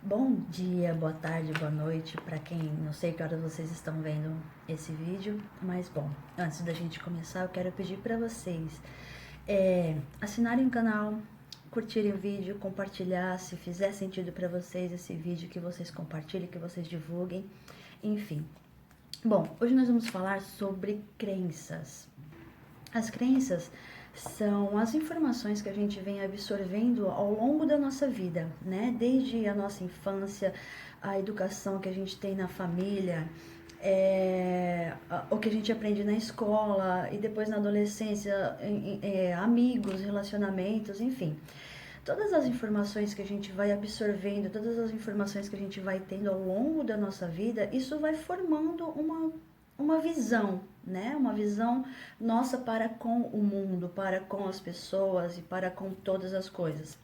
Bom dia, boa tarde, boa noite para quem não sei que horas vocês estão vendo esse vídeo, mas bom, antes da gente começar eu quero pedir para vocês assinarem o canal, curtirem o vídeo, compartilhar, se fizer sentido para vocês esse vídeo, que vocês compartilhem, que vocês divulguem, enfim. Bom, hoje nós vamos falar sobre crenças. As crenças são as informações que a gente vem absorvendo ao longo da nossa vida, né? Desde a nossa infância, a educação que a gente tem na família, o que a gente aprende na escola e depois na adolescência, amigos, relacionamentos, enfim. Todas as informações que a gente vai absorvendo, todas as informações que a gente vai tendo ao longo da nossa vida, isso vai formando uma visão, né? Uma visão nossa para com o mundo, para com as pessoas e para com todas as coisas.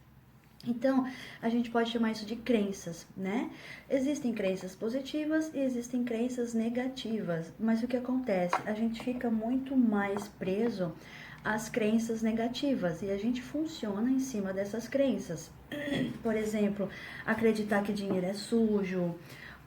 Então, a gente pode chamar isso de crenças, né? Existem crenças positivas e existem crenças negativas, mas o que acontece? A gente fica muito mais preso às crenças negativas e a gente funciona em cima dessas crenças. Por exemplo, acreditar que dinheiro é sujo,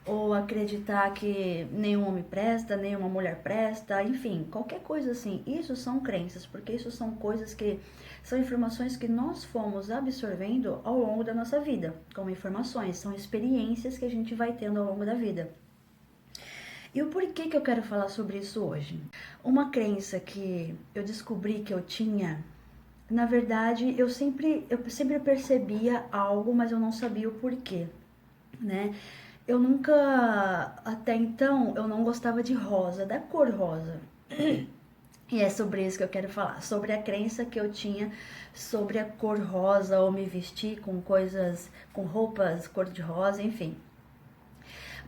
ou acreditar que nenhum homem presta, nenhuma mulher presta, enfim, qualquer coisa assim. Isso são crenças, porque isso são coisas que são informações que nós fomos absorvendo ao longo da nossa vida, como informações, são experiências que a gente vai tendo ao longo da vida. E o porquê que eu quero falar sobre isso hoje? Uma crença que eu descobri que eu tinha, na verdade, eu sempre percebia algo, mas eu não sabia o porquê, né? Eu nunca, até então, eu não gostava de rosa, da cor rosa. E é sobre isso que eu quero falar, sobre a crença que eu tinha sobre a cor rosa, ou me vestir com coisas, com roupas cor de rosa, enfim.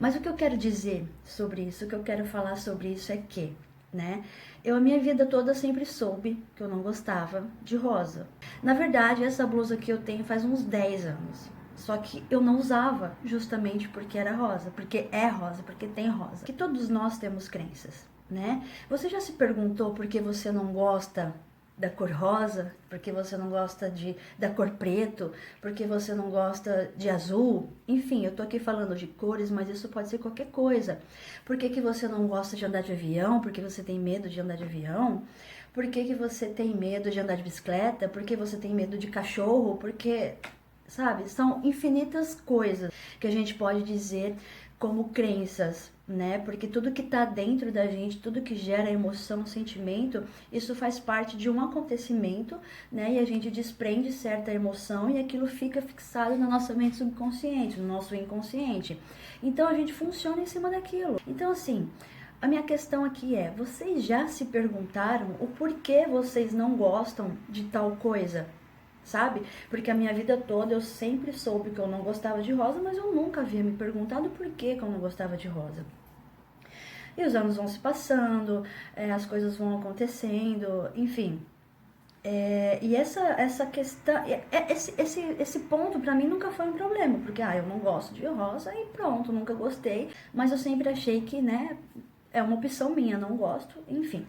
Mas o que eu quero dizer sobre isso, o que eu quero falar sobre isso é que, né, eu a minha vida toda sempre soube que eu não gostava de rosa. Na verdade, essa blusa que eu tenho faz uns 10 anos. Só que eu não usava justamente porque era rosa, porque é rosa, porque tem rosa. Que todos nós temos crenças, né? Você já se perguntou por que você não gosta da cor rosa, porque você não gosta da cor preto, porque você não gosta de azul? Enfim, eu tô aqui falando de cores, mas isso pode ser qualquer coisa. Por que você não gosta de andar de avião? Porque você tem medo de andar de avião? Por que você tem medo de andar de bicicleta? Por que você tem medo de cachorro? Porque, sabe, são infinitas coisas que a gente pode dizer como crenças, né? Porque tudo que tá dentro da gente, tudo que gera emoção, sentimento, isso faz parte de um acontecimento, né? E a gente desprende certa emoção e aquilo fica fixado na nossa mente subconsciente, no nosso inconsciente. Então a gente funciona em cima daquilo. Então, assim, a minha questão aqui é: vocês já se perguntaram o porquê vocês não gostam de tal coisa? Sabe? Porque a minha vida toda eu sempre soube que eu não gostava de rosa, mas eu nunca havia me perguntado por que eu não gostava de rosa. E os anos vão se passando, as coisas vão acontecendo, enfim. E essa questão, esse ponto pra mim nunca foi um problema, porque eu não gosto de rosa e pronto, nunca gostei, mas eu sempre achei que, né, é uma opção minha, não gosto, enfim.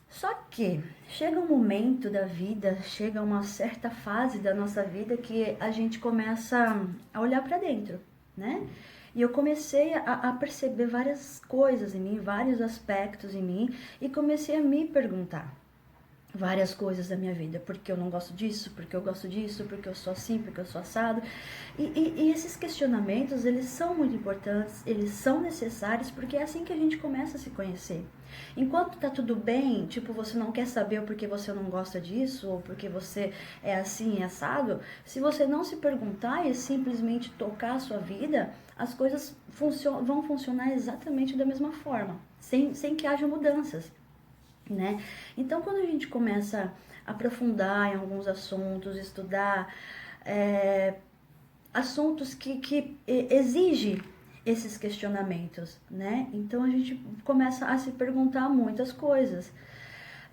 Só que chega um momento da vida, chega uma certa fase da nossa vida que a gente começa a olhar para dentro, né? E eu comecei a perceber várias coisas em mim, vários aspectos em mim, e comecei a me perguntar várias coisas da minha vida, porque eu não gosto disso, porque eu gosto disso, porque eu sou assim, porque eu sou assado. E esses questionamentos, eles são muito importantes, eles são necessários, porque é assim que a gente começa a se conhecer. Enquanto tá tudo bem, tipo, você não quer saber o porquê você não gosta disso, ou porque você é assim, assado, se você não se perguntar e simplesmente tocar a sua vida, as coisas vão funcionar exatamente da mesma forma, sem que haja mudanças, né? Então, quando a gente começa a aprofundar em alguns assuntos, estudar assuntos que exigem esses questionamentos, né? Então, a gente começa a se perguntar muitas coisas.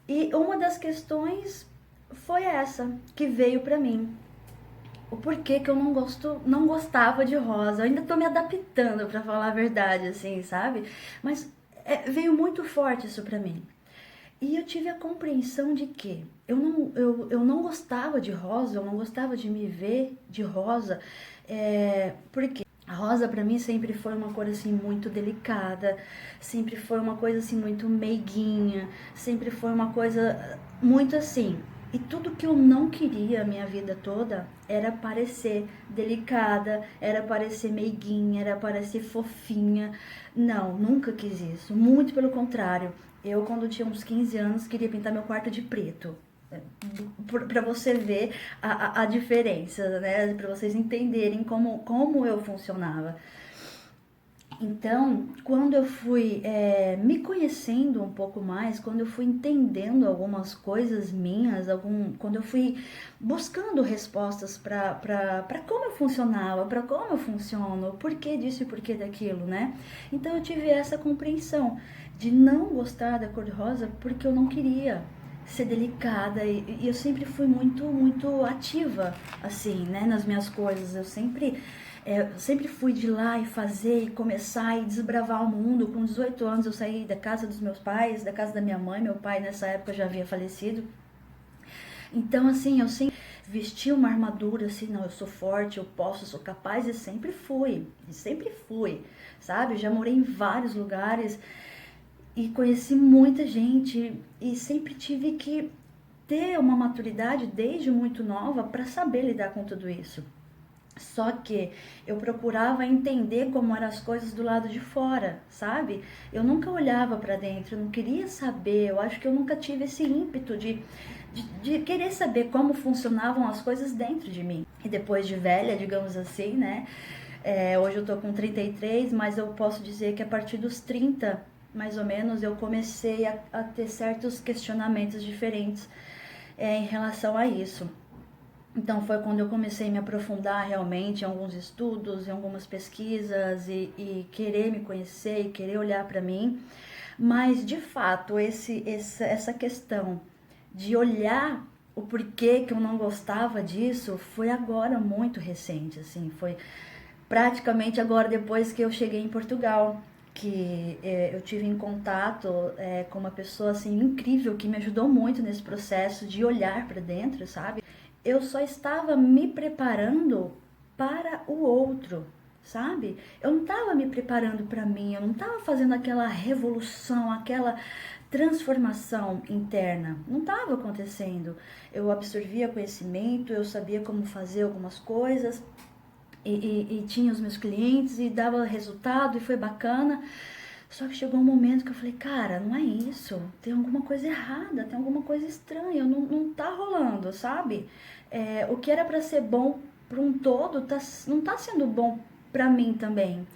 E uma das questões foi essa que veio para mim. O porquê que eu não gostava de rosa. Eu ainda tô me adaptando, para falar a verdade, assim, sabe? Mas veio muito forte isso para mim. E eu tive a compreensão de que eu não gostava de rosa, eu não gostava de me ver de rosa, Porque a rosa pra mim sempre foi uma cor assim muito delicada, sempre foi uma coisa assim muito meiguinha, sempre foi uma coisa muito assim. E tudo que eu não queria a minha vida toda era parecer delicada, era parecer meiguinha, era parecer fofinha. Não, nunca quis isso. Muito pelo contrário. Eu, quando tinha uns 15 anos, queria pintar meu quarto de preto. Para você ver a diferença, né? Para vocês entenderem como eu funcionava. Então, quando eu fui me conhecendo um pouco mais, quando eu fui entendendo algumas coisas minhas, quando eu fui buscando respostas para como eu funcionava, para como eu funciono, o porquê disso e o porquê daquilo, né? Então eu tive essa compreensão de não gostar da cor de rosa porque eu não queria ser delicada e eu sempre fui muito ativa assim, né, nas minhas coisas. Eu sempre fui de lá e fazer e começar e desbravar o mundo. Com 18 anos eu saí da casa dos meus pais, da casa da minha mãe. Meu pai nessa época já havia falecido. Então assim, eu sempre vesti uma armadura assim, não, eu sou forte, eu posso, eu sou capaz, e sempre fui, sabe? Eu já morei em vários lugares e conheci muita gente e sempre tive que ter uma maturidade desde muito nova para saber lidar com tudo isso. Só que eu procurava entender como eram as coisas do lado de fora, sabe? Eu nunca olhava para dentro, eu não queria saber. Eu acho que eu nunca tive esse ímpeto de querer saber como funcionavam as coisas dentro de mim. E depois de velha, digamos assim, né? Hoje eu tô com 33, mas eu posso dizer que a partir dos 30, mais ou menos, eu comecei a ter certos questionamentos diferentes em relação a isso. Então foi quando eu comecei a me aprofundar realmente em alguns estudos, em algumas pesquisas e querer me conhecer e querer olhar para mim. Mas de fato, essa questão de olhar o porquê que eu não gostava disso foi agora muito recente, assim, foi praticamente agora depois que eu cheguei em Portugal, que eu tive em contato com uma pessoa assim incrível que me ajudou muito nesse processo de olhar para dentro, sabe? Eu só estava me preparando para o outro, sabe? Eu não estava me preparando para mim, eu não estava fazendo aquela revolução, aquela transformação interna. Não estava acontecendo. Eu absorvia conhecimento, eu sabia como fazer algumas coisas e tinha os meus clientes e dava resultado e foi bacana. Só que chegou um momento que eu falei, cara, não é isso, tem alguma coisa errada, tem alguma coisa estranha, não tá rolando, sabe? O que era para ser bom para um todo, não tá sendo bom para mim também.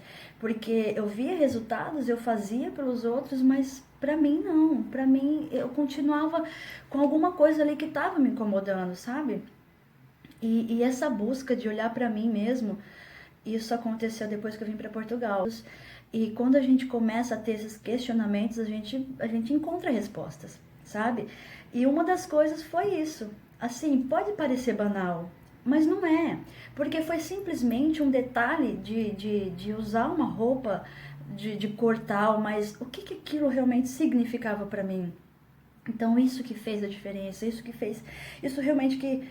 Porque eu via resultados, eu fazia pelos outros, mas para mim não. Para mim, eu continuava com alguma coisa ali que tava me incomodando, sabe? E essa busca de olhar para mim mesmo, isso aconteceu depois que eu vim para Portugal. E quando a gente começa a ter esses questionamentos, a gente encontra respostas, sabe? E uma das coisas foi isso. Assim, pode parecer banal, mas não é. Porque foi simplesmente um detalhe de usar uma roupa de cor tal, mas o que aquilo realmente significava para mim? Então, isso que fez a diferença, isso realmente que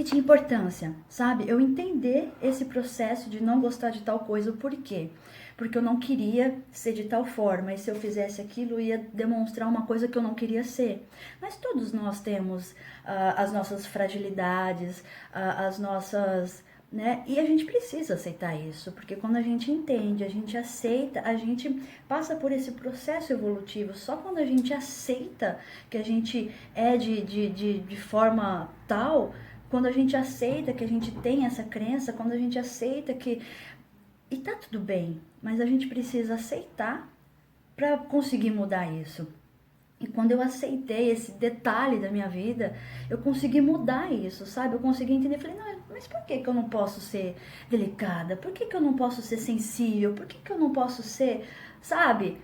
tinha importância, sabe? Eu entender esse processo de não gostar de tal coisa, o porquê? Porque eu não queria ser de tal forma, e se eu fizesse aquilo, ia demonstrar uma coisa que eu não queria ser. Mas todos nós temos as nossas fragilidades, as nossas, né? E a gente precisa aceitar isso, porque quando a gente entende, a gente aceita, a gente passa por esse processo evolutivo. Só quando a gente aceita que a gente é de forma tal, quando a gente aceita que a gente tem essa crença, quando a gente aceita que. E tá tudo bem, mas a gente precisa aceitar para conseguir mudar isso. E quando eu aceitei esse detalhe da minha vida, eu consegui mudar isso, sabe? Eu consegui entender, falei, não, mas por que eu não posso ser delicada? Por que eu não posso ser sensível? Por que eu não posso ser, sabe?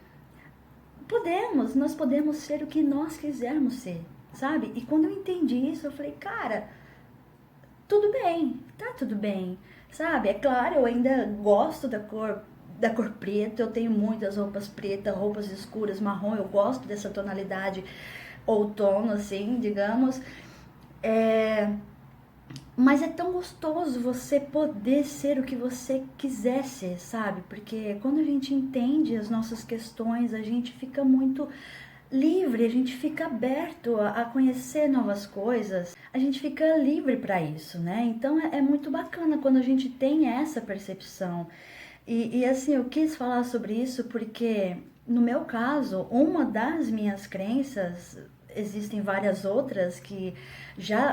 Nós podemos ser o que nós quisermos ser, sabe? E quando eu entendi isso, eu falei, cara, tudo bem, tá tudo bem, sabe? É claro, eu ainda gosto da cor preta, eu tenho muitas roupas pretas, roupas escuras, marrom, eu gosto dessa tonalidade outono, assim, digamos. Mas é tão gostoso você poder ser o que você quiser ser, sabe? Porque quando a gente entende as nossas questões, a gente fica muito livre, a gente fica aberto a conhecer novas coisas, a gente fica livre para isso, né? Então é muito bacana quando a gente tem essa percepção. E assim, eu quis falar sobre isso porque, no meu caso, uma das minhas crenças, existem várias outras que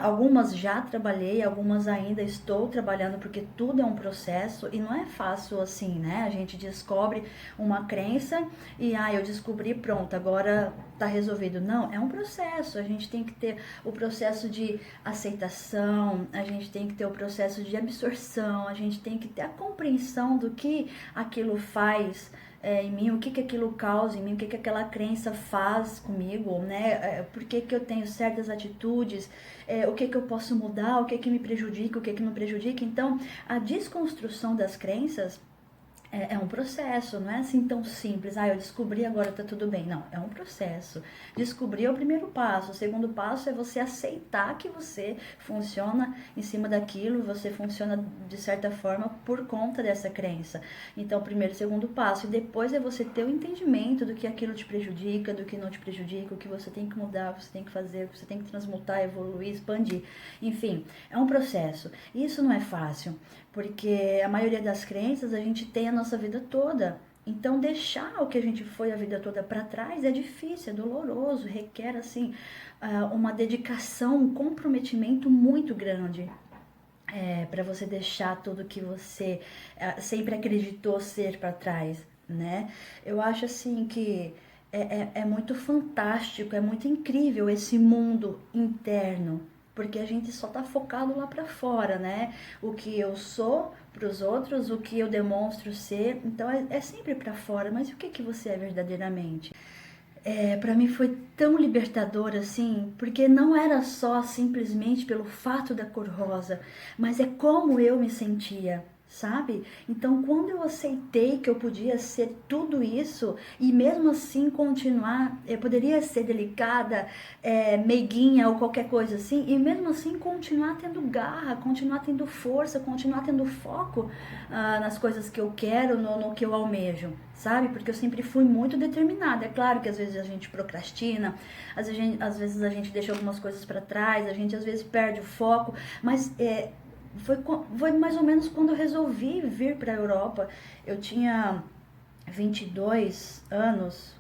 algumas já trabalhei, algumas ainda estou trabalhando, porque tudo é um processo e não é fácil assim, né? A gente descobre uma crença e eu descobri, pronto, agora tá resolvido. Não, é um processo. A gente tem que ter o processo de aceitação, a gente tem que ter o processo de absorção, a gente tem que ter a compreensão do que aquilo faz em mim, o que que aquilo causa em mim, o que que aquela crença faz comigo, né? Por que que eu tenho certas atitudes, o que que eu posso mudar, o que que me prejudica, o que que não prejudica. Então, a desconstrução das crenças é um processo, não é assim tão simples. Eu descobri, agora tá tudo bem. Não, é um processo. Descobrir é o primeiro passo. O segundo passo é você aceitar que você funciona em cima daquilo, você funciona de certa forma por conta dessa crença. Então, primeiro e segundo passo. E depois é você ter o entendimento do que aquilo te prejudica, do que não te prejudica, o que você tem que mudar, o que você tem que fazer, o que você tem que transmutar, evoluir, expandir. Enfim, é um processo. E isso não é fácil, porque a maioria das crenças a gente tem a nossa vida toda. Então, deixar o que a gente foi a vida toda para trás é difícil, é doloroso, requer assim uma dedicação, um comprometimento muito grande. Para você deixar tudo que você sempre acreditou ser para trás, né? Eu acho assim que é muito fantástico, é muito incrível esse mundo interno, porque a gente só tá focado lá para fora, né? O que eu sou para os outros, o que eu demonstro ser, então é sempre para fora, mas o que que você é verdadeiramente? Para mim foi tão libertador assim, porque não era só simplesmente pelo fato da cor rosa, mas é como eu me sentia, sabe? Então, quando eu aceitei que eu podia ser tudo isso e mesmo assim continuar, eu poderia ser delicada, meiguinha ou qualquer coisa assim, e mesmo assim continuar tendo garra, continuar tendo força, continuar tendo foco nas coisas que eu quero, no que eu almejo, sabe? Porque eu sempre fui muito determinada. É claro que às vezes a gente procrastina, às vezes a gente deixa algumas coisas para trás, a gente às vezes perde o foco, mas foi mais ou menos quando eu resolvi vir para a Europa. Eu tinha 22 anos,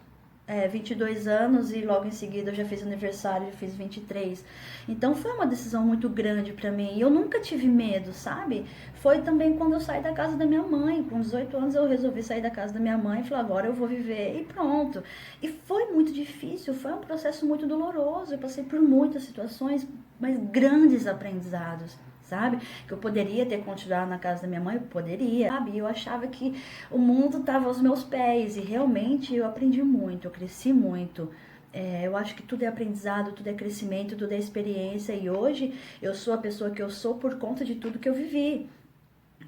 22 anos e logo em seguida eu já fiz aniversário, eu fiz 23. Então foi uma decisão muito grande para mim e eu nunca tive medo, sabe? Foi também quando eu saí da casa da minha mãe, com 18 anos eu resolvi sair da casa da minha mãe e falei, agora eu vou viver e pronto. E foi muito difícil, foi um processo muito doloroso, eu passei por muitas situações, mas grandes aprendizados, sabe? Que eu poderia ter continuado na casa da minha mãe, eu poderia, sabe? Eu achava que o mundo estava aos meus pés e realmente eu aprendi muito, eu cresci muito. Eu acho que tudo é aprendizado, tudo é crescimento, tudo é experiência e hoje eu sou a pessoa que eu sou por conta de tudo que eu vivi.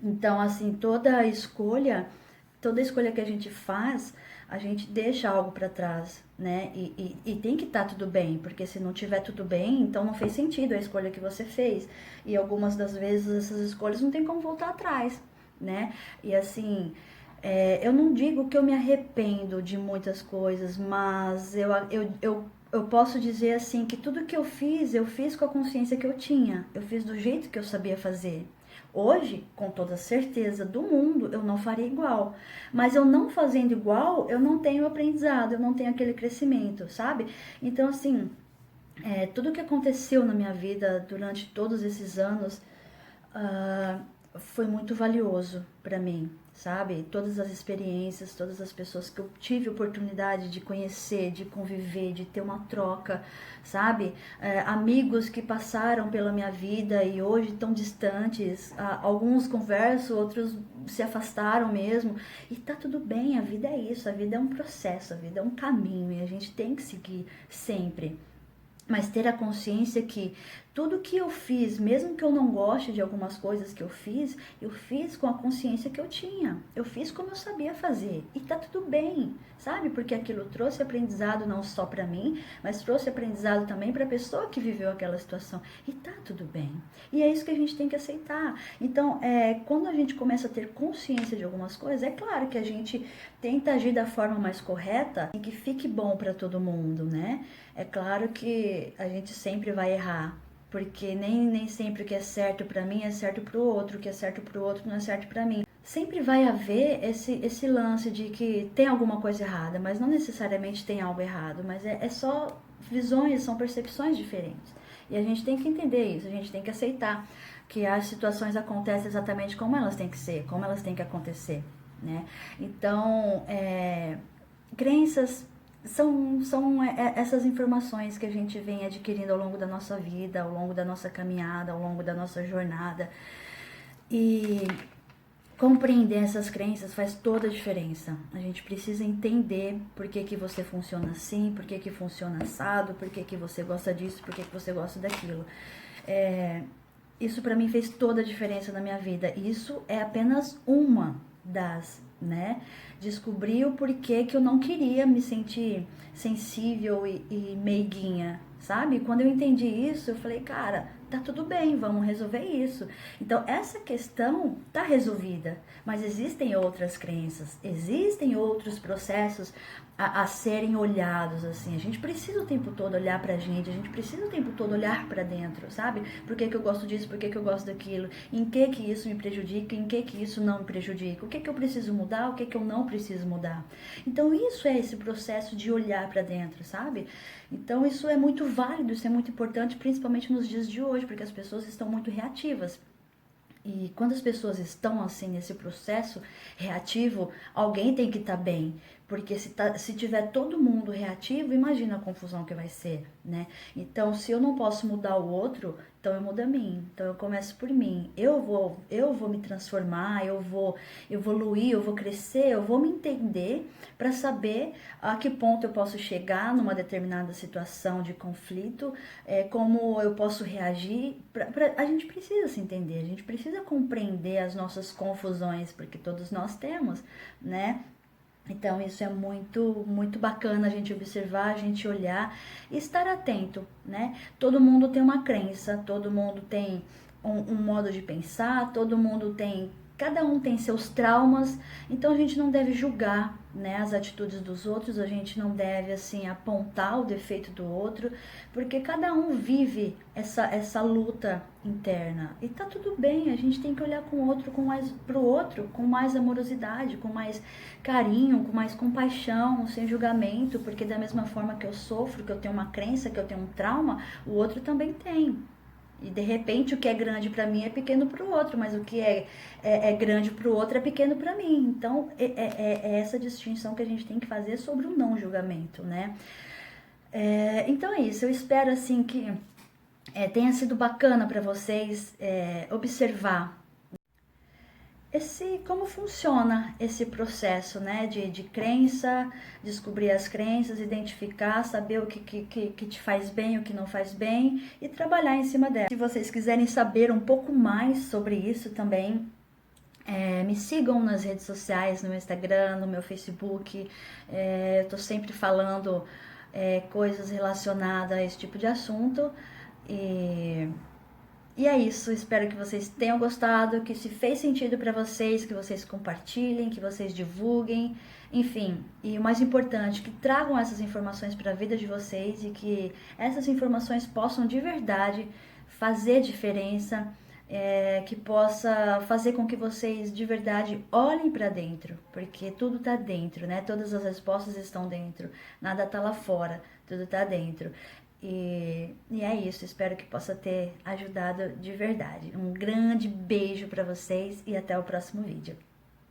Então, assim, toda escolha que a gente faz, a gente deixa algo para trás, né? E tem que estar tudo bem, porque se não tiver tudo bem, então não fez sentido a escolha que você fez. E algumas das vezes essas escolhas não tem como voltar atrás, né? E assim, eu não digo que eu me arrependo de muitas coisas, mas eu posso dizer assim que tudo que eu fiz com a consciência que eu tinha, eu fiz do jeito que eu sabia fazer. Hoje, com toda certeza do mundo, eu não faria igual. Mas eu não fazendo igual, eu não tenho aprendizado, eu não tenho aquele crescimento, sabe? Então, assim, tudo que aconteceu na minha vida durante todos esses anos foi muito valioso para mim, sabe? Todas as experiências, todas as pessoas que eu tive oportunidade de conhecer, de conviver, de ter uma troca, sabe? Amigos que passaram pela minha vida e hoje estão distantes, alguns conversam, outros se afastaram mesmo, e tá tudo bem, a vida é isso, a vida é um processo, a vida é um caminho e a gente tem que seguir sempre. Mas ter a consciência que Tudo que eu fiz, mesmo que eu não goste de algumas coisas que eu fiz com a consciência que eu tinha. Eu fiz como eu sabia fazer. E tá tudo bem, sabe? Porque aquilo trouxe aprendizado não só para mim, mas trouxe aprendizado também para a pessoa que viveu aquela situação. E tá tudo bem. E é isso que a gente tem que aceitar. Então, quando a gente começa a ter consciência de algumas coisas, é claro que a gente tenta agir da forma mais correta e que fique bom para todo mundo, né? É claro que a gente sempre vai errar. Porque nem sempre o que é certo pra mim é certo pro outro, o que é certo pro outro não é certo pra mim. Sempre vai haver esse lance de que tem alguma coisa errada, mas não necessariamente tem algo errado, mas é só visões, são percepções diferentes. E a gente tem que entender isso, a gente tem que aceitar que as situações acontecem exatamente como elas têm que ser, como elas têm que acontecer, né? Então, crenças são essas informações que a gente vem adquirindo ao longo da nossa vida, ao longo da nossa caminhada, ao longo da nossa jornada. E compreender essas crenças faz toda a diferença. A gente precisa entender por que você funciona assim, por que funciona assado, por que você gosta disso, por que você gosta daquilo. Isso para mim fez toda a diferença na minha vida. Isso é apenas uma das, né? Descobri o porquê que eu não queria me sentir sensível e meiguinha, sabe? Quando eu entendi isso, eu falei, cara, tá tudo bem, vamos resolver isso. Então, essa questão tá resolvida, mas existem outras crenças, existem outros processos a serem olhados, assim. A gente precisa o tempo todo olhar pra gente, a gente precisa o tempo todo olhar pra dentro, sabe? Por que eu gosto disso, por que eu gosto daquilo, em que isso me prejudica, em que isso não me prejudica, o que eu preciso mudar, o que eu não preciso mudar. Então, isso é esse processo de olhar pra dentro, sabe? Então, isso é muito válido, isso é muito importante, principalmente nos dias de hoje, porque as pessoas estão muito reativas. E quando as pessoas estão assim nesse processo reativo, alguém tem que estar bem. Porque se tiver todo mundo reativo, imagina a confusão que vai ser, né? Então, se eu não posso mudar o outro, então eu mudo a mim. Então eu começo por mim. Eu vou me transformar, eu vou evoluir, eu vou crescer, eu vou me entender para saber a que ponto eu posso chegar numa determinada situação de conflito, como eu posso reagir. A gente precisa se entender, a gente precisa compreender as nossas confusões, porque todos nós temos, né? Então isso é muito, muito bacana a gente observar, a gente olhar e estar atento, né? Todo mundo tem uma crença, todo mundo tem um modo de pensar, todo mundo tem, cada um tem seus traumas, então a gente não deve julgar, né, as atitudes dos outros, a gente não deve assim apontar o defeito do outro, porque cada um vive essa luta interna e tá tudo bem. A gente tem que olhar pro outro com mais amorosidade, com mais carinho, com mais compaixão, sem julgamento, porque da mesma forma que eu sofro, que eu tenho uma crença, que eu tenho um trauma, o outro também tem. E de repente o que é grande para mim é pequeno para o outro, mas o que é grande para o outro é pequeno para mim. Então é essa distinção que a gente tem que fazer sobre o não julgamento, né? Então é isso. Eu espero assim que tenha sido bacana para vocês observar como funciona esse processo, né, de crença, descobrir as crenças, identificar, saber o que te faz bem, o que não faz bem e trabalhar em cima dela. Se vocês quiserem saber um pouco mais sobre isso também, me sigam nas redes sociais, no meu Instagram, no meu Facebook. Eu tô sempre falando coisas relacionadas a esse tipo de assunto. E é isso, espero que vocês tenham gostado, que se fez sentido para vocês, que vocês compartilhem, que vocês divulguem, enfim. E o mais importante, que tragam essas informações para a vida de vocês e que essas informações possam de verdade fazer diferença, que possa fazer com que vocês de verdade olhem para dentro, porque tudo está dentro, né? Todas as respostas estão dentro, nada está lá fora, tudo está dentro. E é isso, espero que possa ter ajudado de verdade. Um grande beijo para vocês e até o próximo vídeo.